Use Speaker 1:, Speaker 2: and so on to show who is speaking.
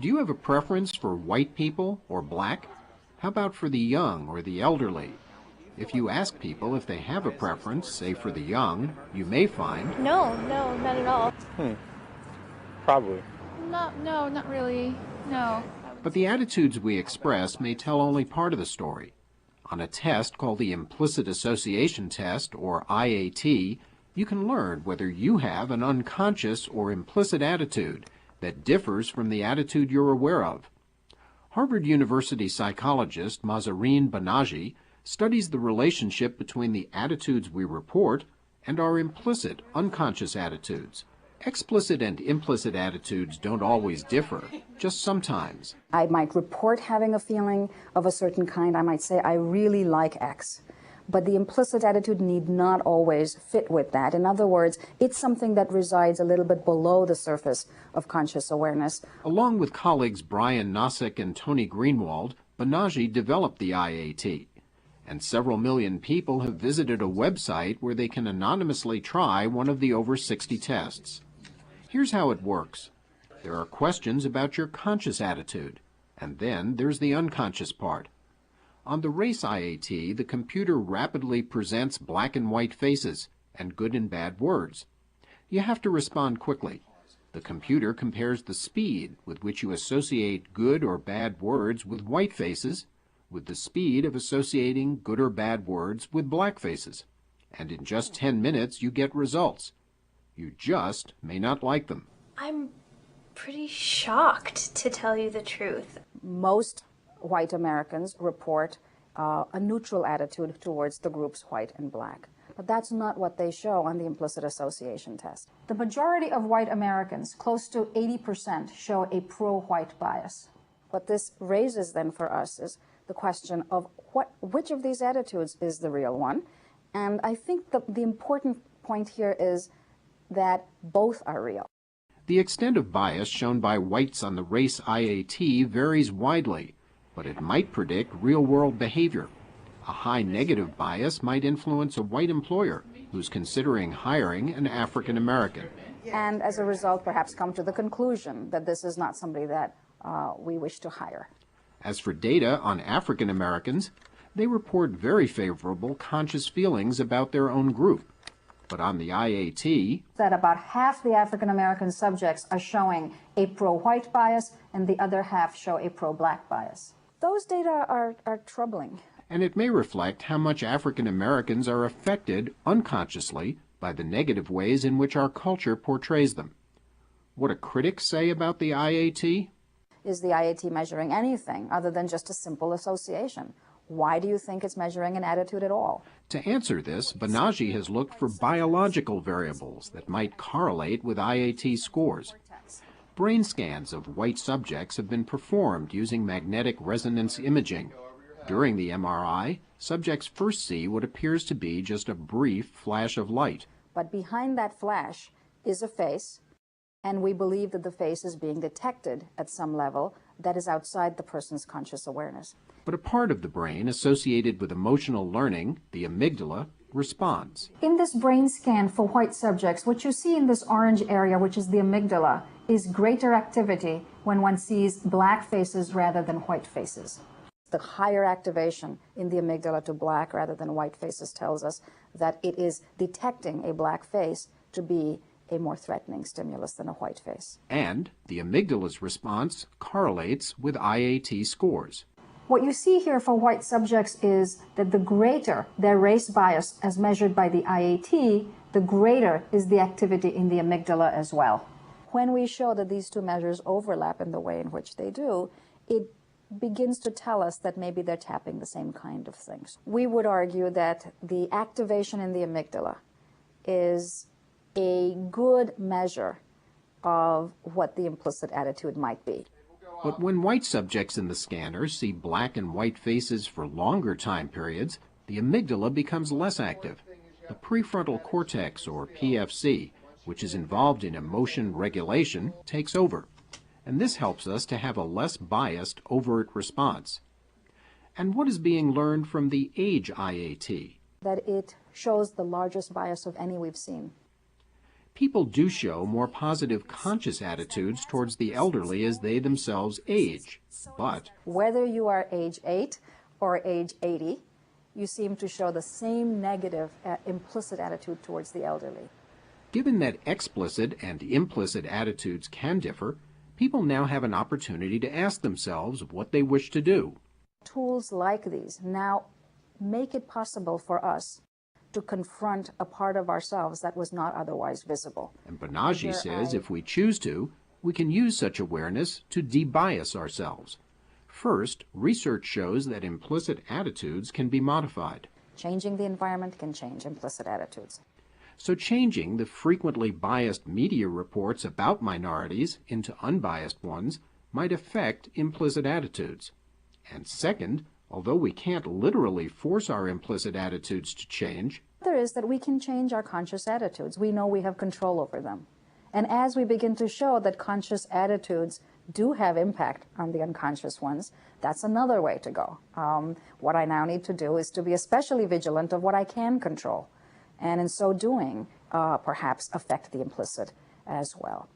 Speaker 1: Do you have a preference for white people or black? How about for the young or the elderly? If you ask people if they have a preference, say for the young, you may find,
Speaker 2: No, not at all.
Speaker 3: Probably.
Speaker 2: No, not really. No.
Speaker 1: But the attitudes we express may tell only part of the story. On a test called the Implicit Association Test, or IAT, you can learn whether you have an unconscious or implicit attitude that differs from the attitude you're aware of. Harvard University psychologist Mahzarin Banaji studies the relationship between the attitudes we report and our implicit, unconscious attitudes. Explicit and implicit attitudes don't always differ, just sometimes.
Speaker 4: I might report having a feeling of a certain kind. I might say, I really like X. But the implicit attitude need not always fit with that. In other words, it's something that resides a little bit below the surface of conscious awareness.
Speaker 1: Along with colleagues Brian Nosek and Tony Greenwald, Banaji developed the IAT. And several million people have visited a website where they can anonymously try one of the over 60 tests. Here's how it works. There are questions about your conscious attitude, and then there's the unconscious part. On the race IAT, the computer rapidly presents black and white faces and good and bad words. You have to respond quickly. The computer compares the speed with which you associate good or bad words with white faces with the speed of associating good or bad words with black faces. And in just 10 minutes, you get results. You just may not like them.
Speaker 2: I'm pretty shocked, to tell you the truth.
Speaker 4: Most white Americans report a neutral attitude towards the groups white and black. But that's not what they show on the implicit association test. The majority of white Americans, close to 80%, show a pro-white bias. What this raises then for us is the question of which of these attitudes is the real one. And I think the important point here is that both are real.
Speaker 1: The extent of bias shown by whites on the race IAT varies widely, but it might predict real-world behavior. A high negative bias might influence a white employer who's considering hiring an African American.
Speaker 4: And as a result, perhaps come to the conclusion that this is not somebody that we wish to hire.
Speaker 1: As for data on African Americans, they report very favorable conscious feelings about their own group. But on the IAT,
Speaker 4: that about half the African American subjects are showing a pro-white bias and the other half show a pro-black bias. Those data are troubling.
Speaker 1: And it may reflect how much African Americans are affected unconsciously by the negative ways in which our culture portrays them. What do critics say about the IAT?
Speaker 4: Is the IAT measuring anything other than just a simple association? Why do you think it's measuring an attitude at all?
Speaker 1: To answer this, Banaji has looked for biological variables that might correlate with IAT scores. Brain scans of white subjects have been performed using magnetic resonance imaging. During the MRI, subjects first see what appears to be just a brief flash of light.
Speaker 4: But behind that flash is a face, and we believe that the face is being detected at some level that is outside the person's conscious awareness.
Speaker 1: But a part of the brain associated with emotional learning, the amygdala, responds.
Speaker 4: In this brain scan for white subjects, what you see in this orange area, which is the amygdala, is greater activity when one sees black faces rather than white faces. The higher activation in the amygdala to black rather than white faces tells us that it is detecting a black face to be a more threatening stimulus than a white face.
Speaker 1: And the amygdala's response correlates with IAT scores.
Speaker 4: What you see here for white subjects is that the greater their race bias as measured by the IAT, the greater is the activity in the amygdala as well. When we show that these two measures overlap in the way in which they do, it begins to tell us that maybe they're tapping the same kind of things. We would argue that the activation in the amygdala is a good measure of what the implicit attitude might be.
Speaker 1: But when white subjects in the scanner see black and white faces for longer time periods, the amygdala becomes less active. The prefrontal cortex, or PFC, which is involved in emotion regulation, takes over. And this helps us to have a less biased, overt response. And what is being learned from the age IAT?
Speaker 4: That it shows the largest bias of any we've seen.
Speaker 1: People do show more positive conscious attitudes towards the elderly as they themselves age, but
Speaker 4: whether you are age 8 or age 80, you seem to show the same negative implicit attitude towards the elderly.
Speaker 1: given that explicit and implicit attitudes can differ, people now have an opportunity to ask themselves what they wish to do.
Speaker 4: Tools like these now make it possible for us to confront a part of ourselves that was not otherwise visible.
Speaker 1: And Banaji says if we choose to, we can use such awareness to de-bias ourselves. First, research shows that implicit attitudes can be modified.
Speaker 4: Changing the environment can change implicit attitudes.
Speaker 1: So changing the frequently biased media reports about minorities into unbiased ones might affect implicit attitudes. And second, although we can't literally force our implicit attitudes to change,
Speaker 4: The other is that we can change our conscious attitudes. We know we have control over them. And as we begin to show that conscious attitudes do have impact on the unconscious ones, that's another way to go. What I now need to do is to be especially vigilant of what I can control, and in so doing, perhaps affect the implicit as well.